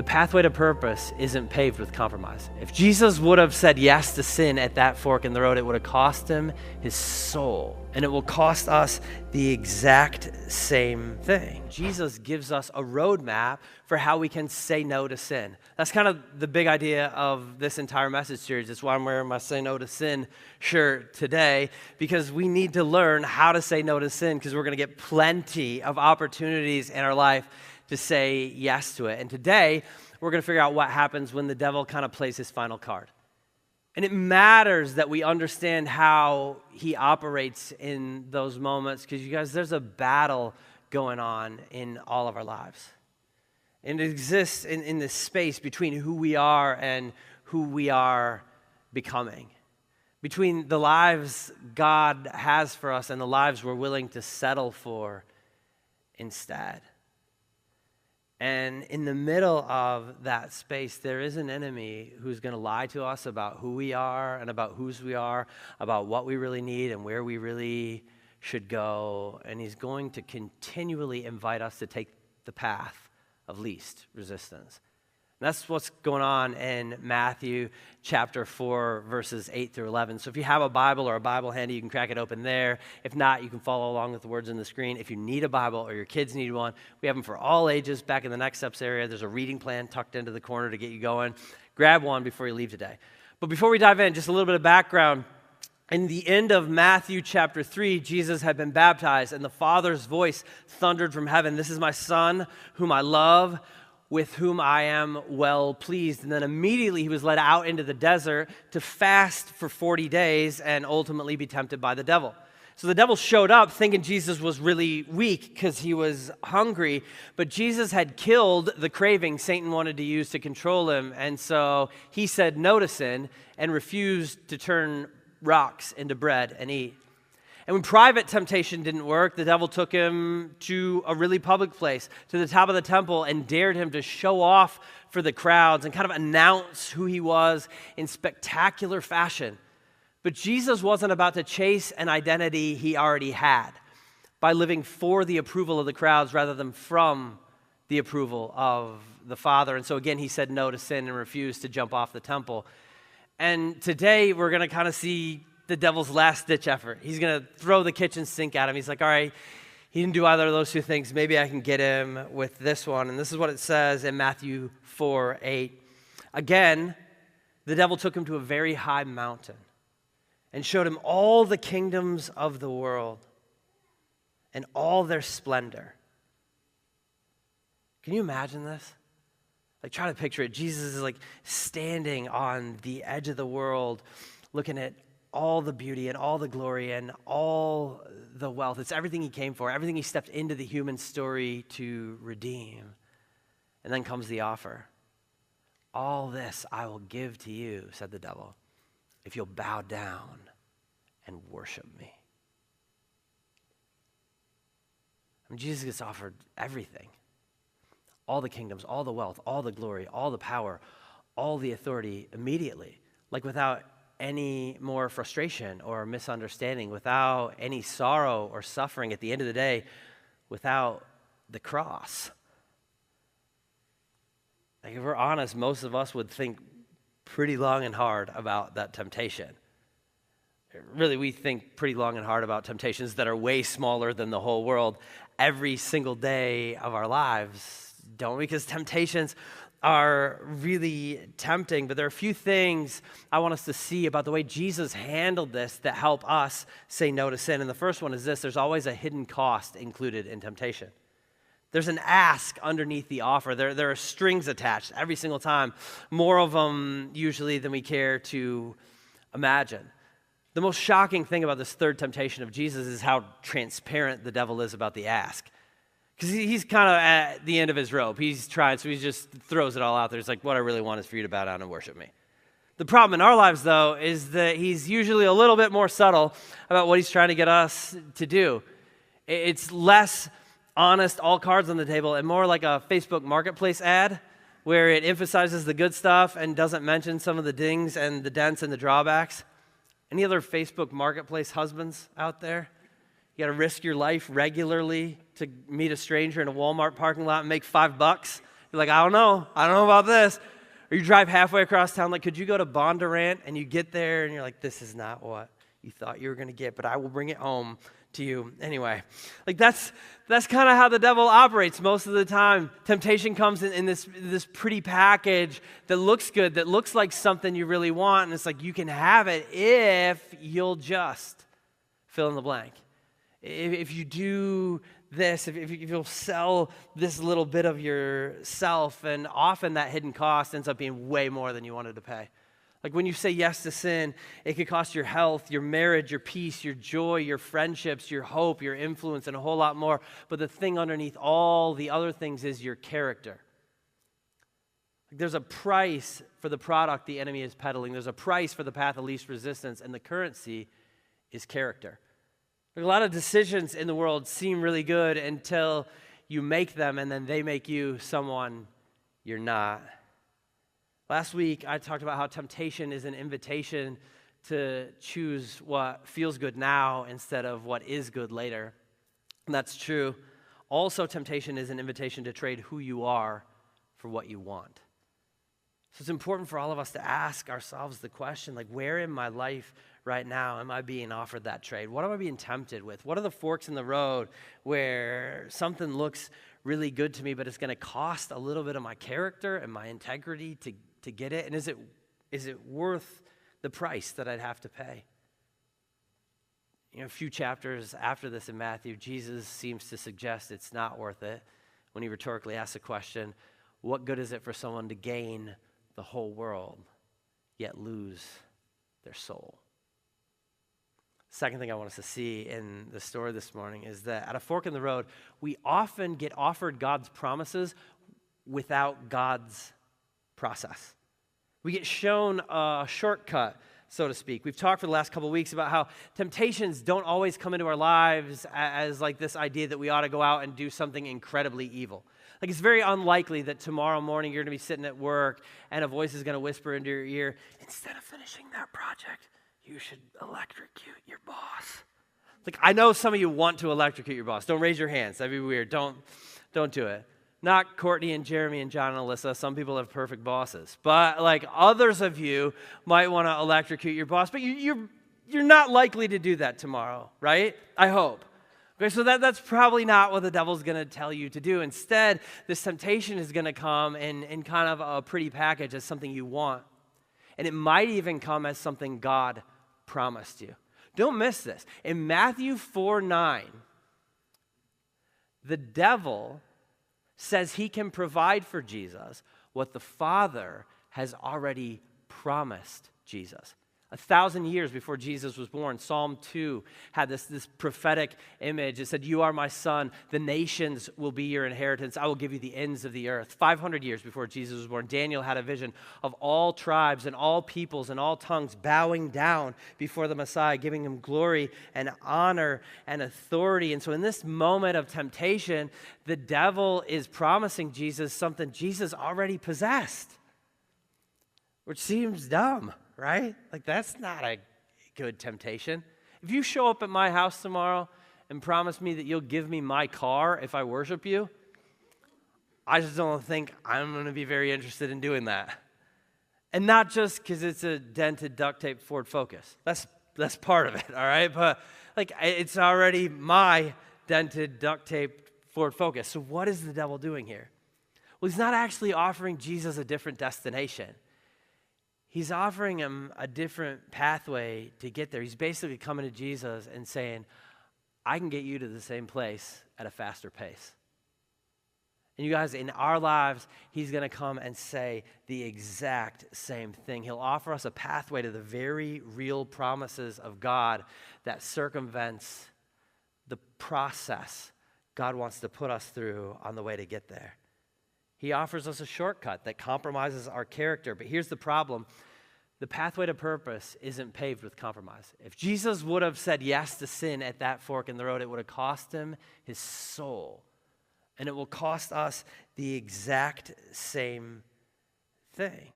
The pathway to purpose isn't paved with compromise. If Jesus would have said yes to sin at that fork in the road, it would have cost him his soul. And it will cost us the exact same thing. Jesus gives us a roadmap for how we can say no to sin. That's kind of the big idea of this entire message series. That's why I'm wearing my Say No to Sin shirt today, because we need to learn how to say no to sin, because we're going to get plenty of opportunities in our life to say yes to it. And today, we're going to figure out what happens when the devil kind of plays his final card. And it matters that we understand how he operates in those moments, because you guys, there's a battle going on in all of our lives. And it exists in this space between who we are and who we are becoming. Between the lives God has for us and the lives we're willing to settle for instead. And in the middle of that space, there is an enemy who's going to lie to us about who we are and about whose we are, about what we really need and where we really should go. And he's going to continually invite us to take the path of least resistance. And that's what's going on in Matthew chapter 4, verses 8 through 11. So if you have a Bible or a Bible handy, you can crack it open there. If not, you can follow along with the words on the screen. If you need a Bible or your kids need one, we have them for all ages. Back in the Next Steps area, there's a reading plan tucked into the corner to get you going. Grab one before you leave today. But before we dive in, just a little bit of background. In the end of Matthew chapter 3, Jesus had been baptized, and the Father's voice thundered from heaven, "This is my Son, whom I love, with whom I am well pleased." And then immediately he was led out into the desert to fast for 40 days and ultimately be tempted by the devil. So the devil showed up thinking Jesus was really weak because he was hungry, but Jesus had killed the craving Satan wanted to use to control him. And so he said no to sin and refused to turn rocks into bread and eat. And when private temptation didn't work, the devil took him to a really public place, to the top of the temple, and dared him to show off for the crowds and kind of announce who he was in spectacular fashion. But Jesus wasn't about to chase an identity he already had by living for the approval of the crowds rather than from the approval of the Father. And so again, he said no to sin and refused to jump off the temple. And today we're going to kind of see the devil's last-ditch effort. He's going to throw the kitchen sink at him. He's like, all right, he didn't do either of those two things. Maybe I can get him with this one. And this is what it says in Matthew 4:8. Again, the devil took him to a very high mountain and showed him all the kingdoms of the world and all their splendor. Can you imagine this? Like, try to picture it. Jesus is like standing on the edge of the world, looking at all the beauty and all the glory and all the wealth. It's everything he came for, everything he stepped into the human story to redeem. And then comes the offer. All this I will give to you, said the devil, if you'll bow down and worship me. I mean, Jesus gets offered everything. All the kingdoms, all the wealth, all the glory, all the power, all the authority immediately. Like without any more frustration or misunderstanding, without any sorrow or suffering at the end of the day, without the cross. Like if we're honest, most of us would think pretty long and hard about that temptation. Really, we think pretty long and hard about temptations that are way smaller than the whole world every single day of our lives, don't we? Because temptations are really tempting, but there are a few things I want us to see about the way Jesus handled this that help us say no to sin. And the first one is this: there's always a hidden cost included in temptation. There's an ask underneath the offer. There are strings attached every single time, more of them usually than we care to imagine. The most shocking thing about this third temptation of Jesus is how transparent the devil is about the ask. Because he's kind of at the end of his rope. He's trying, so he just throws it all out there. It's like, what I really want is for you to bow down and worship me. The problem in our lives, though, is that he's usually a little bit more subtle about what he's trying to get us to do. It's less honest, all cards on the table, and more like a Facebook Marketplace ad where it emphasizes the good stuff and doesn't mention some of the dings and the dents and the drawbacks. Any other Facebook Marketplace husbands out there? You got to risk your life regularly to meet a stranger in a Walmart parking lot and make $5 You're like, I don't know about this. Or you drive halfway across town, like, could you go to Bondurant? And you get there and you're like, this is not what you thought you were going to get, but I will bring it home to you anyway. Like that's kind of how the devil operates most of the time. Temptation comes in this pretty package that looks good, that looks like something you really want, and it's like you can have it if you'll just fill in the blank. If you do this, if you'll sell this little bit of yourself, and often that hidden cost ends up being way more than you wanted to pay. Like when you say yes to sin, it could cost your health, your marriage, your peace, your joy, your friendships, your hope, your influence, and a whole lot more. But the thing underneath all the other things is your character. There's a price for the product the enemy is peddling. There's a price for the path of least resistance, and the currency is character. A lot of decisions in the world seem really good until you make them, and then they make you someone you're not. Last week, I talked about how temptation is an invitation to choose what feels good now instead of what is good later. And that's true. Also, temptation is an invitation to trade who you are for what you want. So it's important for all of us to ask ourselves the question, like, where in my life right now am I being offered that trade? What am I being tempted with? What are the forks in the road where something looks really good to me, but it's going to cost a little bit of my character and my integrity to get it? And is it worth the price that I'd have to pay? A few chapters after this in Matthew, Jesus seems to suggest it's not worth it when he rhetorically asks the question, what good is it for someone to gain the whole world, yet lose their soul? Second thing I want us to see in the story this morning is that at a fork in the road, we often get offered God's promises without God's process. We get shown a shortcut, so to speak. We've talked for the last couple of weeks about how temptations don't always come into our lives as like this idea that we ought to go out and do something incredibly evil. Like it's very unlikely that tomorrow morning you're going to be sitting at work and a voice is going to whisper into your ear, instead of finishing that project, you should electrocute your boss. Like I know some of you want to electrocute your boss. Don't raise your hands. That'd be weird. Don't do it. Not Courtney and Jeremy and John and Alyssa. Some people have perfect bosses. But like others of you might want to electrocute your boss. But you're not likely to do that tomorrow, right? I hope. Okay, so that's probably not what the devil's going to tell you to do. Instead, this temptation is going to come in kind of a pretty package as something you want. And it might even come as something God promised you. Don't miss this. In Matthew 4:9, the devil says he can provide for Jesus what the Father has already promised Jesus. 1,000 years before Jesus was born, Psalm 2 had this prophetic image. It said, you are my son, the nations will be your inheritance. I will give you the ends of the earth. 500 years before Jesus was born, Daniel had a vision of all tribes and all peoples and all tongues bowing down before the Messiah, giving him glory and honor and authority. And so in this moment of temptation, the devil is promising Jesus something Jesus already possessed, which seems dumb. Right? Like that's not a good temptation. If you show up at my house tomorrow and promise me that you'll give me my car if I worship you, I just don't think I'm going to be very interested in doing that. And not just because it's a dented duct tape Ford Focus. That's part of it, all right? But like it's already my dented duct tape Ford Focus. So what is the devil doing here? Well, he's not actually offering Jesus a different destination. He's offering him a different pathway to get there. He's basically coming to Jesus and saying, I can get you to the same place at a faster pace. And you guys, in our lives, he's going to come and say the exact same thing. He'll offer us a pathway to the very real promises of God that circumvents the process God wants to put us through on the way to get there. He offers us a shortcut that compromises our character. But here's the problem. The pathway to purpose isn't paved with compromise. If Jesus would have said yes to sin at that fork in the road, it would have cost him his soul. And it will cost us the exact same thing.